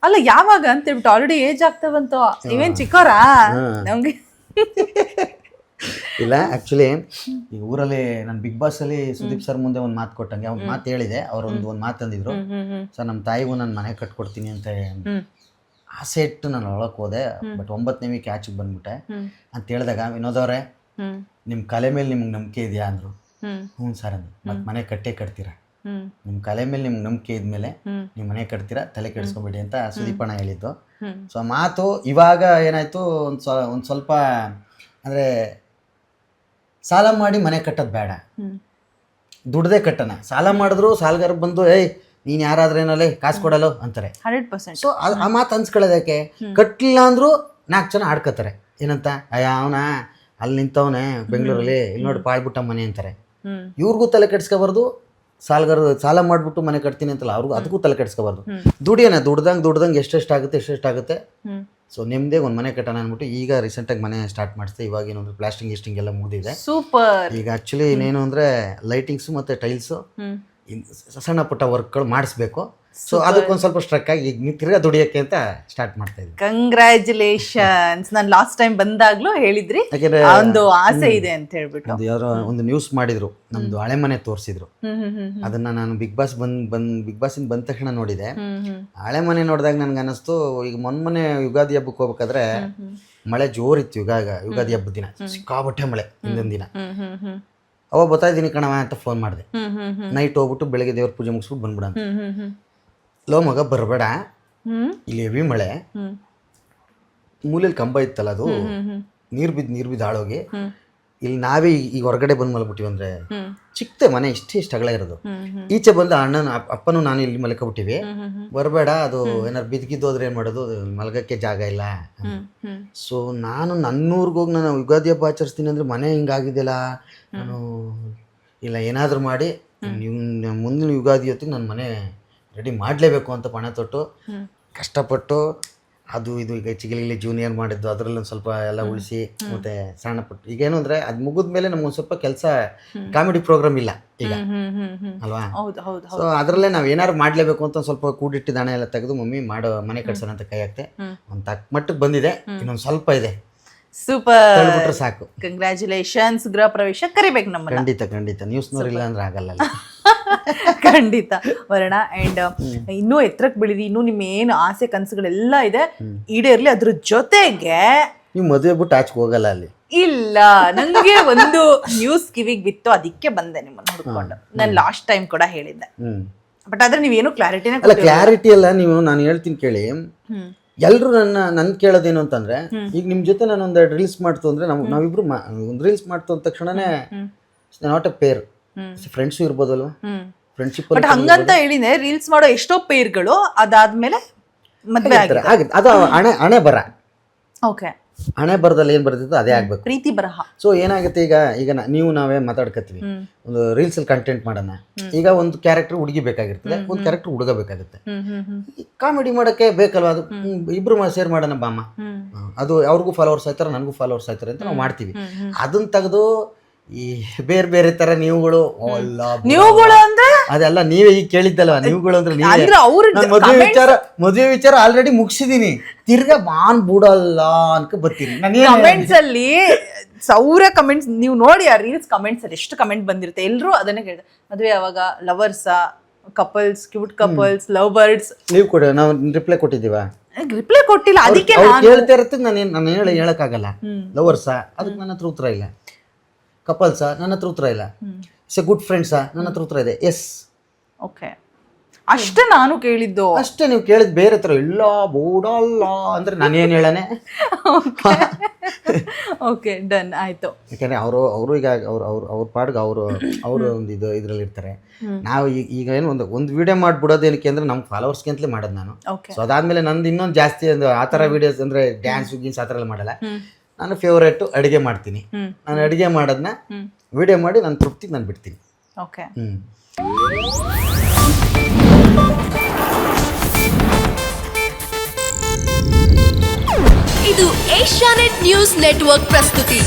ಅಲ್ಲ ಯಾವಾಗ ಅಂತ ಹೇಳ್ಬಿಟ್ಟು ಆಲ್ರೆಡಿ ಏಜ್ ಆಗ್ತಾವಂತ, ನೀವೇನ್ ಚಿಕ್ಕವರಾ ನಮ್ಗೆ? ಇಲ್ಲ ಆ್ಯಕ್ಚುಲಿ ಈ ಊರಲ್ಲಿ ನಾನು ಬಿಗ್ ಬಾಸ್ ಅಲ್ಲಿ ಸುದೀಪ್ ಸರ್ ಮುಂದೆ ಒಂದು ಮಾತು ಕೊಟ್ಟಂಗೆ ಅವ್ನು ಮಾತು ಹೇಳಿದೆ. ಅವ್ರು ಒಂದು ಮಾತು ಅಂದಿದ್ರು, ಸರ್ ನಮ್ಮ ತಾಯಿಗೂ ನಾನು ಮನೆ ಕಟ್ಕೊಡ್ತೀನಿ ಅಂತ ಆಸೆ ಇಟ್ಟು ನಾನು ಒಳಕ್ಕೆ ಹೋದೆ. ಬಟ್ 9ನೇ ವೀಕ್ ಆಚೆಗೆ ಬಂದ್ಬಿಟ್ಟೆ ಅಂತ ಹೇಳಿದಾಗ ವಿನೋದ್ ಅವರೇ ನಿಮ್ಮ ಕಲೆ ಮೇಲೆ ನಿಮ್ಗೆ ನಂಬಿಕೆ ಇದೆಯಾ ಅಂದರು. ಹ್ಞೂ ಸರ್ ಅಂದ್ರು. ಮತ್ತು ಮನೆ ಕಟ್ತೀರಾ, ನಿಮ್ಮ ಕಲೆ ಮೇಲೆ ನಿಮ್ಗೆ ನಂಬಿಕೆ ಇದ್ಮೇಲೆ ನೀವು ಮನೆ ಕಟ್ತೀರಾ, ತಲೆ ಕೆಡಿಸ್ಕೊಬೇಡಿ ಅಂತ ಸುದೀಪಣ್ಣ ಹೇಳಿದ್ದು. ಸೊ ಆ ಮಾತು ಇವಾಗ ಏನಾಯಿತು, ಒಂದು ಸ್ವಲ್ಪ ಅಂದರೆ ಸಾಲ ಮಾಡಿ ಮನೆ ಕಟ್ಟೋದು ಬೇಡ, ದುಡ್ದೇ ಕಟ್ಟೋಣ. ಸಾಲ ಮಾಡಿದ್ರು ಸಾಲಗಾರ ಬಂದು ಏಯ್ ನೀನು ಯಾರಾದ್ರೇನಲ್ಲೇ ಕಾಸು ಕೊಡಲ್ಲ ಅಂತಾರೆ. 100%. ಸೊ ಆ ಮಾತು ಅನ್ಸ್ಕೊಳ್ಳೋದಕ್ಕೆ ಕಟ್ಟಲಿಲ್ಲ ಅಂದರೂ 4 ಜನ ಆಡ್ಕೋತಾರೆ. ಏನಂತ, ಅಯ್ಯ ಅವನ ಅಲ್ಲಿ ನಿಂತವನೇ ಬೆಂಗಳೂರಲ್ಲಿ, ಇಲ್ಲಿ ನೋಡಿ ಪಾಳ್ಬಿಟ್ಟ ಮನೆ ಅಂತಾರೆ. ಇವ್ರಿಗೂ ತಲೆ ಕೆಡ್ಸ್ಕೊಬಾರ್ದು, ಸಾಲ ಮಾಡಿಬಿಟ್ಟು ಮನೆ ಕಟ್ತೀನಿ ಅಂತಲ್ಲ ಅವ್ರಿಗೂ ಅದಕ್ಕೂ ತಲೆ ಕೆಡ್ಸ್ಕೊಬಾರ್ದು. ದುಡಿಯೋಣ, ದುಡ್ದಂಗೆ ಎಷ್ಟೆಷ್ಟಾಗುತ್ತೆ. ಸೊ ನಿಮ್ಮದೇ ಒಂದು ಮನೆ ಕಟ್ಟೋಣ ಅಂದ್ಬಿಟ್ಟು ಈಗ ರೀಸೆಂಟಾಗಿ ಮನೆ ಸ್ಟಾರ್ಟ್ ಮಾಡಿಸ್ದೆ. ಇವಾಗ ಏನು ಅಂದರೆ ಪ್ಲಾಸ್ಟಿಂಗ್ ಎಲ್ಲ ಮುಗಿದಿದೆ. ಸೂಪರ್. ಈಗ ಆ್ಯಕ್ಚುಲಿ ಇನ್ನೇನು ಅಂದರೆ ಲೈಟಿಂಗ್ಸು ಮತ್ತು ಟೈಲ್ಸು ಸಣ್ಣ ಪುಟ್ಟ ವರ್ಕ್ಗಳು ಮಾಡಿಸ್ಬೇಕು. ಸೊ ಅದಕ್ಕೊಂದು ಸ್ವಲ್ಪ ಸ್ಟ್ರಕ್ ಆಗಿ ಈಗ ತಿರ್ಗಾ ದುಡಿಯೋಕ್ಕೆ ಅಂತ ಸ್ಟಾರ್ಟ್ ಮಾಡ್ತಾ ಇದ್ದೀನಿ. ಕಂಗ್ರ್ಯಾಚುಲೇಷನ್ಸ್. ನಾನು ಲಾಸ್ಟ್ ಟೈಮ್ ಬಂದಾಗ್ಲೂ ಹೇಳಿದ್ರಿ ಒಂದು ಆಸೆ ಇದೆ ಅಂತ ಹೇಳ್ಬಿಟ್ಟು. ಯಾರೋ ಒಂದು ನ್ಯೂಸ್ ಮಾಡಿದ್ರು, ನಮ್ದು ಹಳೆ ಮನೆ ತೋರಿಸಿದ್ರು. ಅದನ್ನ ನಾನು ಬಿಗ್ ಬಾಸಿಂದ ಬಂದ ತಕ್ಷಣ ನೋಡಿದೆ. ಹಳೆ ಮನೆ ನೋಡಿದಾಗ ನನ್ಗೆ ಅನ್ನಿಸ್ತು, ಈಗ ಮೊನ್ನೆ ಯುಗಾದಿ ಹಬ್ಬಕ್ಕೆ ಹೋಗ್ಬೇಕಾದ್ರೆ ಮಳೆ ಜೋರಿತ್ತು. ಯುಗಾದಿ ಹಬ್ಬದ ದಿನ ಸಿಕ್ಕಾಬಟ್ಟೆ ಮಳೆ. ಹಿಂದಿನ ದಿನ ಅವಾಗ ಬರ್ತಾ ಇದ್ದೀನಿ ಕಣವ ಅಂತ ಫೋನ್ ಮಾಡಿದೆ. ನೈಟ್ ಹೋಗ್ಬಿಟ್ಟು ಬೆಳಗ್ಗೆ ದೇವ್ರ ಪೂಜೆ ಮುಗಿಸ್ಬಿಟ್ಟು ಬಂದ್ಬಿಡ ಅಂತ. ಲೋ ಮಗ ಬರಬೇಡ, ಇಲ್ಲಿ ಹೆವಿ ಮಳೆ, ಮೂಲೆಯಲ್ಲಿ ಕಂಬ ಇತ್ತಲ್ಲ ಅದು ನೀರು ಬಿದ್ದು ಹಾಳೋಗಿ ಇಲ್ಲಿ ನಾವೇ ಈಗ ಹೊರಗಡೆ ಬಂದು ಮಲಗ್ಬಿಟ್ಟಿವಿ. ಅಂದರೆ ಚಿಕ್ಕತೆ ಮನೆ ಇಷ್ಟು ಅಗಲ ಇರೋದು. ಈಚೆ ಬಂದು ಅಪ್ಪನೂ ನಾನು ಇಲ್ಲಿ ಮಲ್ಕೊಬಿಟ್ಟಿವಿ, ಬರಬೇಡ, ಅದು ಏನಾರು ಬಿದ್ದಿದ್ದೋದ್ರೆ ಏನು ಮಾಡೋದು, ಮಲಗಕ್ಕೆ ಜಾಗ ಇಲ್ಲ. ಸೊ ನಾನು ನನ್ನೂರ್ಗೆ ಹೋಗಿ ನಾನು ಯುಗಾದಿ ಹಬ್ಬ ಆಚರಿಸ್ತೀನಿ ಅಂದರೆ ಮನೆ ಹಿಂಗಾಗಿದೆಯಲ್ಲ, ನಾನು ಇಲ್ಲ ಏನಾದರೂ ಮಾಡಿ ಮುಂದಿನ ಯುಗಾದಿ ಹೊತ್ತಿಗೆ ನನ್ನ ಮನೆ ರೆಡಿ ಮಾಡಲೇಬೇಕು ಅಂತ ಪಣ ತೊಟ್ಟು ಕಷ್ಟಪಟ್ಟು ಅದು ಇದು ಈಗ ಚಿಗಲಿಲಿ ಜೂನಿಯರ್ ಮಾಡಿದ್ದು ಅದರಲ್ಲಿ ಒಂದು ಸ್ವಲ್ಪ ಎಲ್ಲ ಉಳಿಸಿ ಮತ್ತು ಸಣ್ಣ ಪುಟ್ಟ ಈಗೇನು ಅಂದರೆ ಅದು ಮುಗಿದ ಮೇಲೆ ನಮ್ಗೊಂದು ಸ್ವಲ್ಪ ಕೆಲಸ ಕಾಮಿಡಿ ಪ್ರೋಗ್ರಾಮ್ ಇಲ್ಲ ಈಗ ಅಲ್ವಾ. ಸೊ ಅದರಲ್ಲೇ ನಾವು ಏನಾದ್ರು ಮಾಡಲೇಬೇಕು ಅಂತ ಒಂದು ಸ್ವಲ್ಪ ಕೂಡಿಟ್ಟಿದ್ದ ಹಣ ಎಲ್ಲ ತೆಗೆದು ಮಮ್ಮಿ ಮಾಡೋ ಮನೆ ಕಟ್ಸೋಣ ಅಂತ ಕೈ ಹಾಕ್ತೆ. ಒಂದು ತಕ್ಕ ಮಟ್ಟಿಗೆ ಬಂದಿದೆ, ಇನ್ನೊಂದು ಸ್ವಲ್ಪ ಇದೆ. ಸೂಪರ್, ಸಾಕು. ಕಂಗ್ರ್ಯಾಚುಲೇಷನ್ಸ್. ಗೃಹ ಪ್ರವೇಶ ಕರಿಬೇಕು ನಮ್ಮ. ಖಂಡಿತ ನ್ಯೂಸ್ನವ್ರಿಲ್ಲ ಅಂದ್ರೆ ಆಗಲ್ಲ. ಖಂಡಿತ ಬರೋಣ. ಅಂಡ್ ಇನ್ನೂ ಎತ್ತರಕ್ಕೆ ಬೆಳೀರಿ, ಇನ್ನೂ ನಿಮ್ಮ ಏನು ಆಸೆ ಕನಸುಗಳೆಲ್ಲ ಇದೆ ಈಡೇರ್ಲಿ. ಅದ್ರ ಜೊತೆಗೆ ನೀವು ಮದುವೆ ಬಿಟ್ಟು ಆಚೆಗೆ ಹೋಗಲ್ಲ ಅಲ್ಲಿ. ಇಲ್ಲ, ನಂಗೆ ಒಂದು ನ್ಯೂಸ್ ಕಿವಿಗೆ ಬಿತ್ತು, ಅದಕ್ಕೆ ಬಂದೆ ನಿಮ್ಮನ್ನ ಹುಡ್ಕೊಂಡು. ನಾನು ಲಾಸ್ಟ್ ಟೈಮ್ ಕೂಡ ಹೇಳಿದ್ದೆ, ಬಟ್ ಆದ್ರೆ ನೀವೇನು ಕ್ಲಾರಿಟಿ ಅಲ್ಲ. ನೀವು ನಾನು ಹೇಳ್ತೀನಿ ಕೇಳಿ. ಎಲ್ಲರೂ ನನ್ನ ಕೇಳೋದೇನು ಅಂತಂದ್ರೆ, ಈಗ ನಿಮ್ ಜೊತೆ ನಾನು ಒಂದೆರಡು ರೀಲ್ಸ್ ಮಾಡ್ತು ಅಂದ್ರೆ ನಾವಿಬ್ರು ಒಂದು ರೀಲ್ಸ್ ಮಾಡ್ತು ಅಂದ ತಕ್ಷಣನೇ ನಾಟ್ ಎ ಪೇರ್, ಫ್ರೆಂಡ್ಸು ಇರ್ಬೋದಲ್ವ, ಫ್ರೆಂಡ್ಶಿಪ್. ಬಟ್ ಹಂಗಂತ ಹೇಳಿದೆ, ರೀಲ್ಸ್ ಮಾಡೋ ಎಷ್ಟೋ ಪೇರ್ಗಳು ಅದಾದ್ಮೇಲೆ ಮದ್ವೆ ಆಗಿದೆ. ಅದು ಹಣೆ ಬರ. ಓಕೆ, ಹಣೆ ಬರದಲ್ಲಿ ಏನ್ ಬರ್ತಿತ್ತು ಅದೇ ಆಗ್ಬೇಕು, ಪ್ರೀತಿ ಬರಹ. ಸೊ ಏನಾಗುತ್ತೆ, ಈಗ ನಾವೇ ಮಾತಾಡ್ಕತ್ತೀವಿ, ಒಂದು ರೀಲ್ಸ್ ಅಲ್ಲಿ ಕಂಟೆಂಟ್ ಮಾಡೋಣ. ಈಗ ಒಂದು ಕ್ಯಾರೆಕ್ಟರ್ ಹುಡುಗಿ ಬೇಕಾಗಿರ್ತದೆ, ಒಂದು ಕ್ಯಾರೆಕ್ಟರ್ ಹುಡುಗ ಬೇಕಾಗುತ್ತೆ. ಕಾಮಿಡಿ ಮಾಡೋಕ್ಕೆ ಬೇಕಲ್ವ, ಅದು ಇಬ್ರು ಶೇರ್ ಮಾಡೋಣ ಬಾಮ್ಮ, ಅದು ಅವ್ರಿಗೂ ಫಾಲೋವರ್ಸ್ ಆಯ್ತಾರೆ, ನನಗೂ ಫಾಲೋವರ್ಸ್ ಆಯ್ತಾರೆ ಅಂತ ನಾವು ಮಾಡ್ತೀವಿ. ಅದನ್ನ ತೆಗೆದು ಈ ಬೇರೆ ತರ ನೀವುಗಳು ಅಂದ್ರೆ ಅದೆಲ್ಲ ನೀವೇ ಈಗ ಕೇಳಿದ್ದಲ್ವ, ನೀವುಗಳು ಅಂದ್ರೆ ಮದುವೆ ವಿಚಾರ ಆಲ್ರೆಡಿ ಮುಗಿಸಿದೀನಿ, ತಿರ್ಗಾ ಬಾನ್ ಬಿಡಲ್ಲ ಅನ್ಕ ಬರ್ತೀನಿ. ಕಮೆಂಟ್ಸ್ ಅಲ್ಲಿ ಸಾವಿರ ಕಮೆಂಟ್ಸ್ ನೀವು ನೋಡಿ, ಆ ರೀಲ್ಸ್ ಕಮೆಂಟ್ಸ್ ಅಲ್ಲಿ ಎಷ್ಟು ಕಮೆಂಟ್ ಬಂದಿರುತ್ತೆ, ಎಲ್ಲರೂ ಅದನ್ನೇ ಕೇಳಿದೆ. ಮದುವೆ ಯಾವಾಗ, lovers, couples, cute couples, love birds. ನೀವು ಕೂಡ ನಾವು ರಿಪ್ಲೈ ಕೊಟ್ಟಿದ್ದೀವ? ರಿಪ್ಲೈ ಕೊಟ್ಟಿಲ್ಲ, ಅದಕ್ಕೆ ಕೇಳ್ತಾ ಇರುತ್ತೆ. ನಾನು ಹೇಳಕ್ಕಾಗಲ್ಲ. ಲವರ್ಸ, ಅದಕ್ಕೆ ನನ್ನ ಹತ್ರ ಉತ್ತರ ಇಲ್ಲ. ಕಪಲ್ಸಾ, ನನ್ನ ಹತ್ರ ಉತ್ತರ ಇಲ್ಲ. ಗುಡ್ ಫ್ರೆಂಡ್ಸಾ, ನನ್ನ ಹತ್ರ ಉತ್ತರ ಇದೆ, ಎಸ್. ಓಕೆ, ಅಷ್ಟೇ ನಾನು ಕೇಳಿದ್ದು. ಅಷ್ಟೇ ನೀವು ಕೇಳಿದ್, ಬೇರೆ ತರ ಇಲ್ಲ ಬೋಡಲ್ಲ ಅಂದ್ರೆ ನಾನೇನು ಹೇಳನೆ. ಓಕೆ, ಡನ್ ಆಯ್ತು. ಯಾಕಂದ್ರೆ ಅವರು ಈಗ ಅವ್ರ ಪಾಡ್ಗೆ ಅವರು ಒಂದು ಇದ್ರಲ್ಲಿ ಇರ್ತಾರೆ. ನಾವು ಈಗ ಏನು ಒಂದು ವಿಡಿಯೋ ಮಾಡ್ಬಿಡೋದು ಏನಕ್ಕೆ ಅಂದ್ರೆ ನಮ್ಮ ಫಾಲೋವರ್ಸ್ಗೆ ಅಂತಲೇ ಮಾಡೋದು ನಾನು. ಸೊ ಅದಾದ್ಮೇಲೆ ನಂದು ಇನ್ನೊಂದು ಜಾಸ್ತಿ ಆ ಥರ ವಿಡಿಯೋಸ್ ಅಂದ್ರೆ ಡ್ಯಾನ್ಸ್ ಗೀನ್ಸ್ ಆ ಥರ ಎಲ್ಲ ಮಾಡಲ್ಲ. ನಾನು ಫೇವ್ರೇಟ್ ಅಡುಗೆ ಮಾಡ್ತೀನಿ. ನಾನು ಅಡುಗೆ ಮಾಡೋದನ್ನ ವಿಡಿಯೋ ಮಾಡಿ ನನ್ನ ತೃಪ್ತಿಗೆ ನಾನು ಬಿಡ್ತೀನಿ. ಓಕೆ. ಇದು ಏಷ್ಯಾನೆಟ್ ನ್ಯೂಸ್ ನೆಟ್ವರ್ಕ್ ಪ್ರಸ್ತುತಿ.